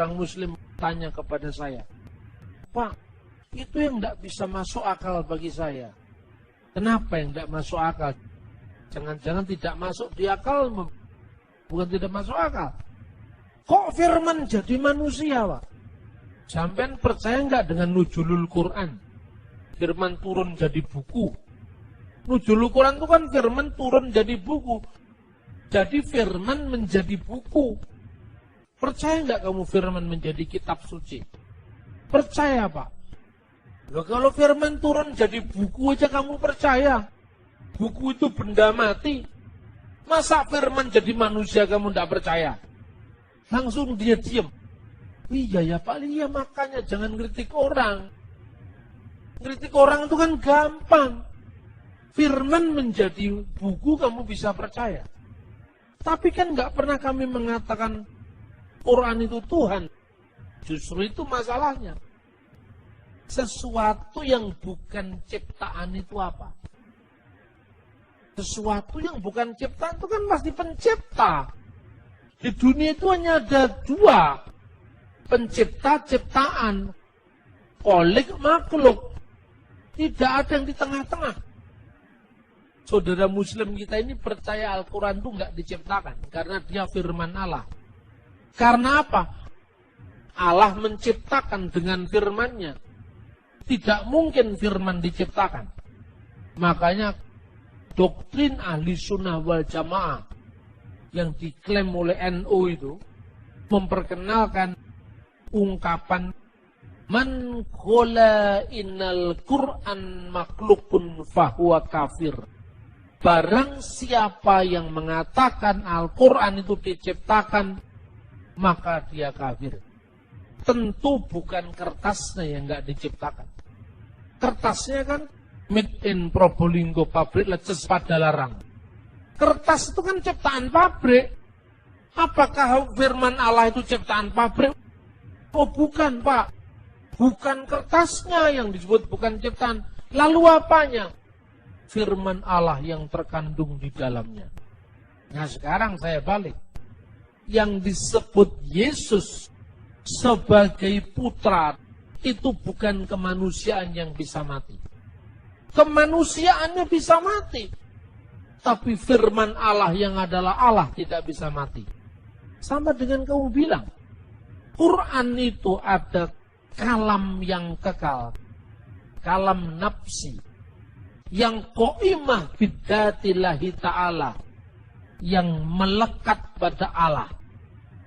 seorang muslim tanya kepada saya, Pak, itu yang tidak bisa masuk akal bagi saya. Kenapa yang tidak masuk akal? Jangan-jangan tidak masuk di akal, bukan tidak masuk akal. Kok firman jadi manusia, Pak? Sampean percaya nggak dengan nuzulul Quran? Firman turun jadi buku. Nuzulul Quran itu kan firman turun jadi buku. Jadi firman menjadi buku. Percaya nggak kamu firman menjadi kitab suci? Percaya, Pak. Loh, kalau firman turun jadi buku aja kamu percaya. Buku itu benda mati. Masa firman jadi manusia kamu tidak percaya? Langsung dia diam. Iya ya Pak, iya makanya jangan kritik orang. Kritik orang itu kan gampang. Firman menjadi buku kamu bisa percaya. Tapi kan nggak pernah kami mengatakan Quran itu Tuhan. Justru itu masalahnya. Sesuatu yang bukan ciptaan itu apa? Sesuatu yang bukan ciptaan itu kan pasti pencipta. Di dunia itu hanya ada dua. Pencipta, ciptaan. Kholik, makhluk. Tidak ada yang di tengah-tengah. Saudara muslim kita ini percaya Al-Quran itu nggak diciptakan. Karena dia firman Allah. Karena apa? Allah menciptakan dengan firman-Nya. Tidak mungkin firman diciptakan. Makanya doktrin ahli sunnah wal jamaah yang diklaim oleh NU itu memperkenalkan ungkapan man qala innal Qur'an makhlukun fahuwa kafir. Barang siapa yang mengatakan Al-Quran itu diciptakan, maka dia kafir. Tentu bukan kertasnya yang nggak diciptakan. Kertasnya kan made in Probolinggo, pabrik leces Padalarang. Kertas itu kan ciptaan pabrik. Apakah firman Allah itu ciptaan pabrik? Oh bukan, Pak. Bukan kertasnya yang disebut bukan ciptaan. Lalu apanya? Firman Allah yang terkandung di dalamnya. Nah sekarang saya balik. Yang disebut Yesus sebagai putra itu bukan kemanusiaan yang bisa mati. Kemanusiaannya bisa mati. Tapi firman Allah yang adalah Allah tidak bisa mati. Sama dengan kamu bilang, Quran itu ada kalam yang kekal. Kalam nafsi. Yang qaimah bidzatillahi ta'ala. Yang melekat pada Allah.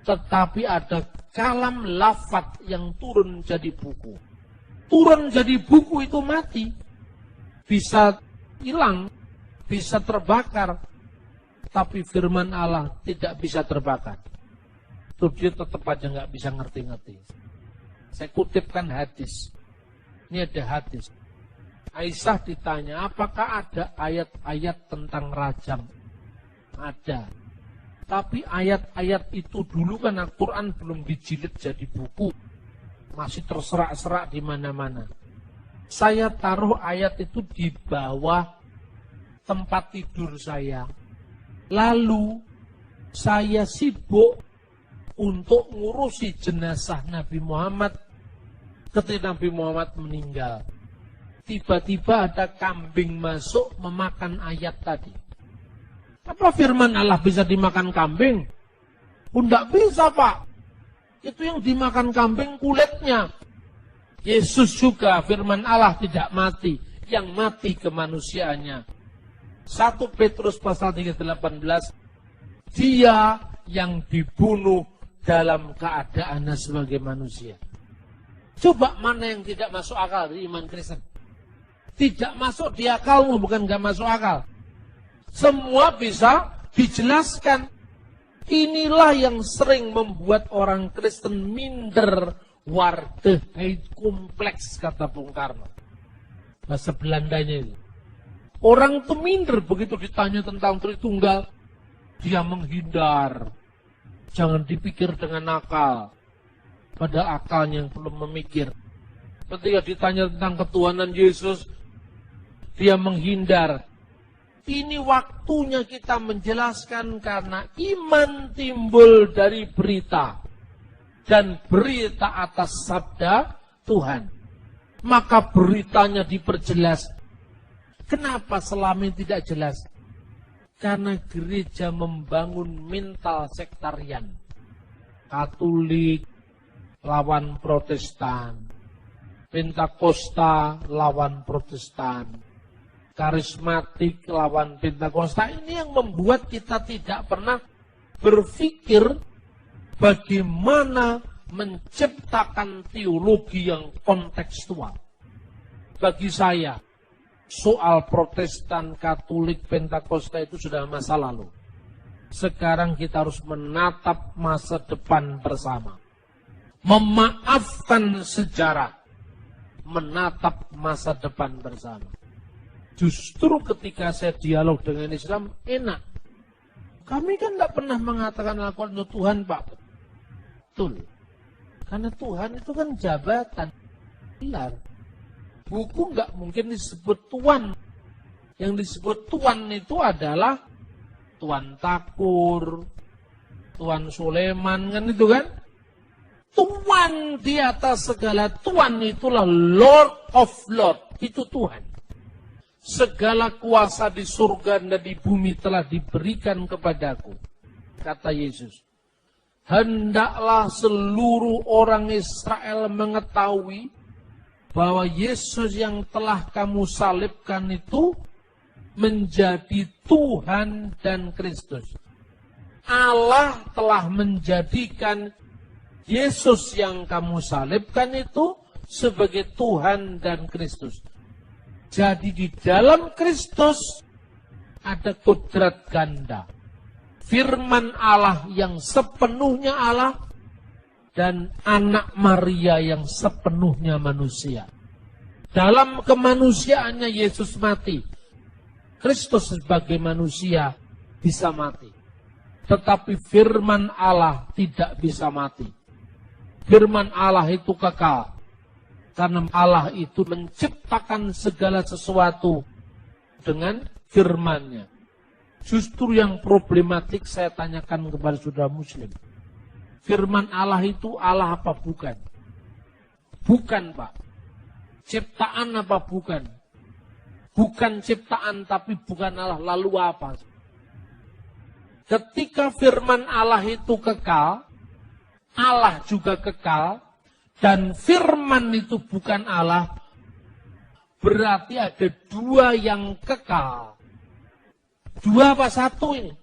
Tetapi ada kalam lafaz yang turun jadi buku. Turun jadi buku itu mati. Bisa hilang. Bisa terbakar. Tapi firman Allah tidak bisa terbakar. Itu dia tetap aja nggak bisa ngerti-ngerti. Saya kutipkan hadis. Ini ada hadis. Aisyah ditanya, apakah ada ayat-ayat tentang rajam? Ada. Tapi ayat-ayat itu dulu kan Al-Quran belum dijilid jadi buku. Masih terserak-serak di mana-mana. Saya taruh ayat itu di bawah tempat tidur saya. Lalu saya sibuk untuk ngurusi jenazah Nabi Muhammad ketika Nabi Muhammad meninggal. Tiba-tiba ada kambing masuk memakan ayat tadi. Apa firman Allah bisa dimakan kambing? Tidak bisa, Pak. Itu yang dimakan kambing kulitnya. Yesus juga firman Allah tidak mati. Yang mati kemanusiaannya. 1 Petrus pasal 3:18, dia yang dibunuh dalam keadaannya sebagai manusia. Coba mana yang tidak masuk akal di iman Kristen? Tidak masuk di akalmu, bukan gak masuk akal. Semua bisa dijelaskan. Inilah yang sering membuat orang Kristen minder, waardigheid kompleks, kata Bung Karno. Bahasa Belandanya itu. Orang itu minder begitu ditanya tentang Tritunggal. Dia menghindar. Jangan dipikir dengan akal. Pada akalnya yang belum memikir. Ketika ditanya tentang ketuhanan Yesus, dia menghindar. Ini waktunya kita menjelaskan karena iman timbul dari berita. dan berita atas sabda Tuhan. Maka beritanya diperjelas. Kenapa selama ini tidak jelas? Karena gereja membangun mental sektarian. Katolik lawan Protestan. Pentakosta lawan Protestan. Karismatik lawan Pentakosta. Ini yang membuat kita tidak pernah berpikir bagaimana menciptakan teologi yang kontekstual. Bagi saya, soal Protestan, Katolik, Pentakosta itu sudah masa lalu. Sekarang kita harus menatap masa depan bersama. Memaafkan sejarah. Menatap masa depan bersama. Justru ketika saya dialog dengan Islam, enak. Kami kan tidak pernah mengatakan lakukan untuk Tuhan, Pak. Betul. Karena Tuhan itu kan jabatan. Benar. Buku nggak mungkin disebut Tuan. Yang disebut Tuan itu adalah Tuan Takur, Tuan Sulaiman, kan itu kan? Tuan di atas segala Tuan itulah Lord of Lord. Itu Tuhan. Segala kuasa di surga dan di bumi telah diberikan kepadaku. Kata Yesus. Hendaklah seluruh orang Israel mengetahui bahwa Yesus yang telah kamu salibkan itu menjadi Tuhan dan Kristus. Allah telah menjadikan Yesus yang kamu salibkan itu sebagai Tuhan dan Kristus. Jadi di dalam Kristus ada kodrat ganda. Firman Allah yang sepenuhnya Allah dan anak Maria yang sepenuhnya manusia. Dalam kemanusiaannya Yesus mati. Kristus sebagai manusia bisa mati. Tetapi firman Allah tidak bisa mati. Firman Allah itu kekal. Karena Allah itu menciptakan segala sesuatu dengan firman-Nya. Justru yang problematik saya tanyakan kepada saudara muslim. Firman Allah itu Allah apa bukan? Bukan, Pak. Ciptaan apa bukan? Bukan ciptaan tapi bukan Allah. Lalu apa? Ketika firman Allah itu kekal, Allah juga kekal, dan firman itu bukan Allah, berarti ada dua yang kekal. Dua apa satu ini?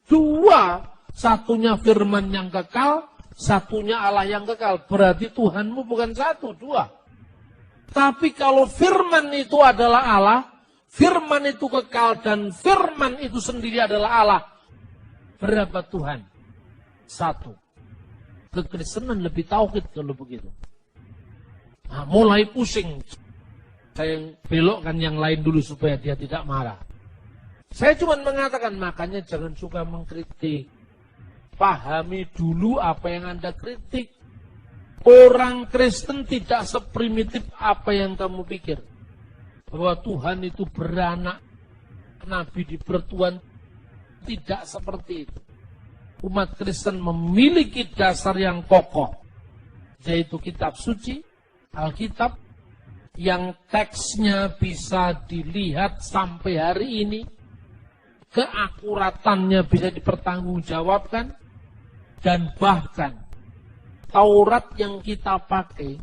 Dua. Satunya firman yang kekal, satunya Allah yang kekal. Berarti Tuhanmu bukan satu, dua. Tapi kalau firman itu adalah Allah, firman itu kekal, dan firman itu sendiri adalah Allah. Berapa Tuhan? Satu. Kekristenan lebih tauhid kalau begitu. Nah, mulai pusing. Saya belokkan yang lain dulu supaya dia tidak marah. Saya cuma mengatakan, makanya jangan suka mengkritik. Pahami dulu apa yang Anda kritik. Orang Kristen tidak seprimitif apa yang kamu pikir. Bahwa Tuhan itu beranak, Nabi dipertuan. Tidak seperti itu. Umat Kristen memiliki dasar yang kokoh. Yaitu kitab suci, Alkitab, yang teksnya bisa dilihat sampai hari ini. Keakuratannya bisa dipertanggungjawabkan. Dan bahkan Taurat yang kita pakai,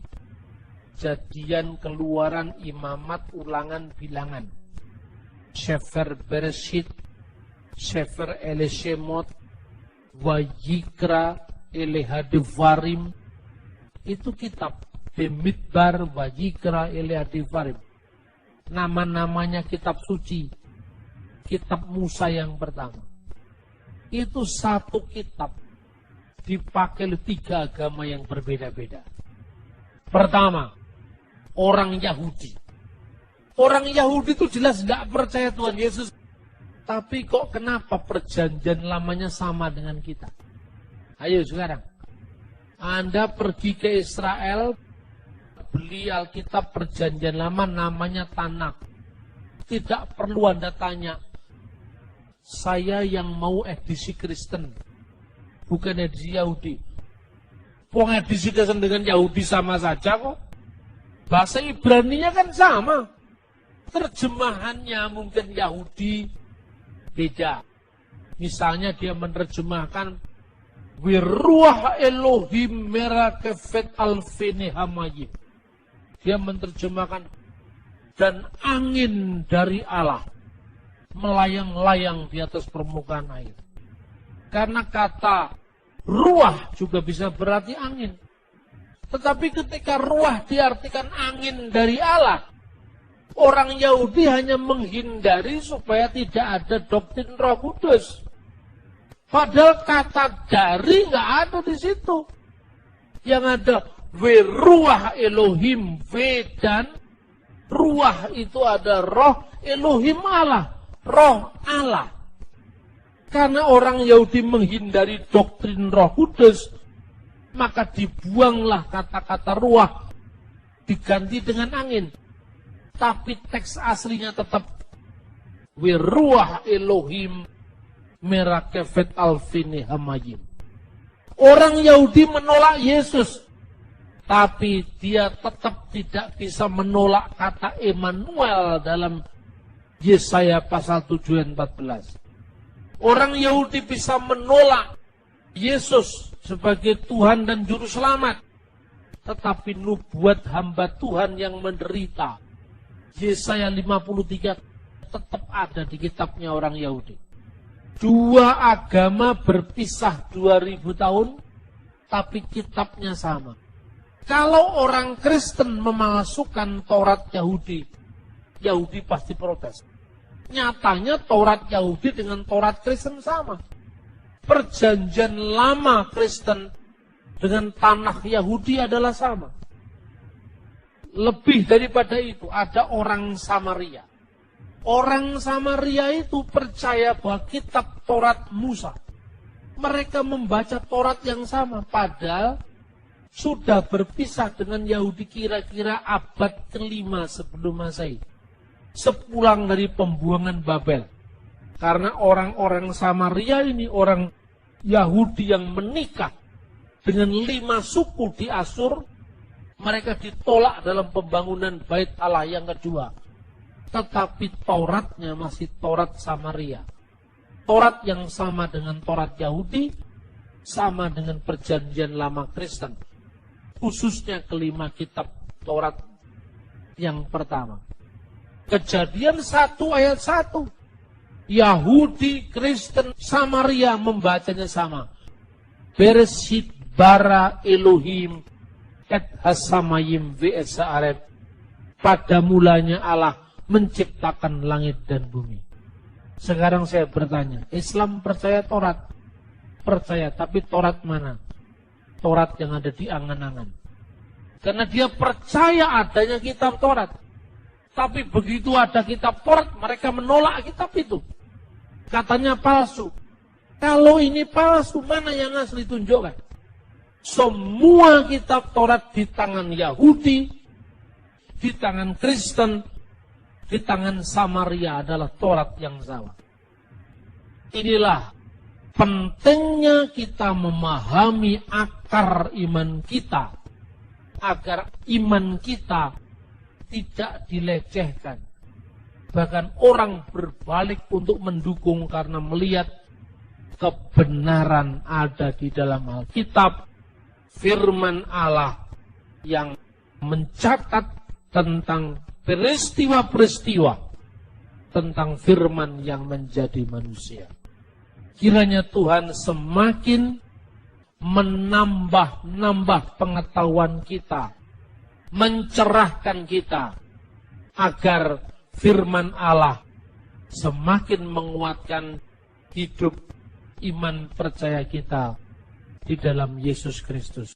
Jadian, Keluaran, Imamat, Ulangan, Bilangan, Sefer Bereshit, Sefer Elishemot, Wayikra, Elehadevarim, itu kitab Bemidbar, Wayikra, Elehadevarim. Nama-namanya kitab suci. Kitab Musa yang pertama. Itu satu kitab dipakai oleh tiga agama yang berbeda-beda. Pertama, orang Yahudi. Orang Yahudi itu jelas nggak percaya Tuhan Yesus. Tapi kok kenapa perjanjian lamanya sama dengan kita? Ayo sekarang. Anda pergi ke Israel, beli Alkitab perjanjian lama namanya Tanakh. Tidak perlu Anda tanya. Saya yang mau edisi Kristen, bukan edisi Yahudi. Wong edisikan dengan Yahudi sama saja kok. Bahasa Ibraninya kan sama. Terjemahannya mungkin Yahudi beda. Misalnya dia menerjemahkan Wiruah Elohim merakefet alfini hamayim. Dia menerjemahkan dan angin dari Allah melayang-layang di atas permukaan air. Karena kata ruah juga bisa berarti angin. Tetapi ketika ruah diartikan angin dari Allah, orang Yahudi hanya menghindari supaya tidak ada doktrin Roh Kudus. Padahal kata dari nggak ada di situ. Yang ada Wiruah Elohim, dan ruah itu ada roh Elohim Allah, roh Allah. Karena orang Yahudi menghindari doktrin Roh Kudus, maka dibuanglah kata-kata ruah, diganti dengan angin. Tapi teks aslinya tetap Wiruah Elohim merakefet alfini hamayim. Orang Yahudi menolak Yesus, tapi dia tetap tidak bisa menolak kata Immanuel dalam Yesaya pasal 7 ayat 14. Orang Yahudi bisa menolak Yesus sebagai Tuhan dan Juru Selamat, tetapi nubuat hamba Tuhan yang menderita, Yesaya 53, tetap ada di kitabnya orang Yahudi. Dua agama berpisah 2000 tahun, tapi kitabnya sama. Kalau orang Kristen memalsukan Taurat Yahudi, Yahudi pasti protes. Nyatanya Taurat Yahudi dengan Taurat Kristen sama. Perjanjian lama Kristen dengan tanah Yahudi adalah sama. Lebih daripada itu, ada orang Samaria. Orang Samaria itu percaya bahwa kitab Taurat Musa. Mereka membaca Taurat yang sama, padahal sudah berpisah dengan Yahudi kira-kira abad ke-5 sebelum Masehi. Sepulang dari pembuangan Babel. Karena orang-orang Samaria ini orang Yahudi yang menikah dengan 5 suku di Asur, mereka ditolak dalam pembangunan Bait Allah yang kedua. Tetapi Tauratnya masih Taurat Samaria. Taurat yang sama dengan Taurat Yahudi, sama dengan perjanjian lama Kristen. Khususnya kelima kitab Taurat yang pertama. Kejadian 1 ayat 1. Yahudi, Kristen, Samaria membacanya sama. Bereshit bara Elohim et hasamayim ve'esa'aret. Pada mulanya Allah menciptakan langit dan bumi. Sekarang saya bertanya, Islam percaya Taurat? Percaya, tapi Taurat mana? Taurat yang ada di angan-angan. Karena dia percaya adanya kitab Taurat. Tapi begitu ada kitab Taurat, mereka menolak kitab itu. Katanya palsu. Kalau ini palsu, mana yang asli tunjukkan? Semua kitab Taurat di tangan Yahudi, di tangan Kristen, di tangan Samaria adalah Taurat yang sama. Inilah pentingnya kita memahami akar iman kita, agar iman kita tidak dilecehkan. Bahkan orang berbalik untuk mendukung karena melihat kebenaran ada di dalam Alkitab, firman Allah yang mencatat tentang peristiwa-peristiwa, tentang firman yang menjadi manusia. Kiranya Tuhan semakin menambah pengetahuan kita, mencerahkan kita, agar firman Allah semakin menguatkan hidup iman percaya kita di dalam Yesus Kristus.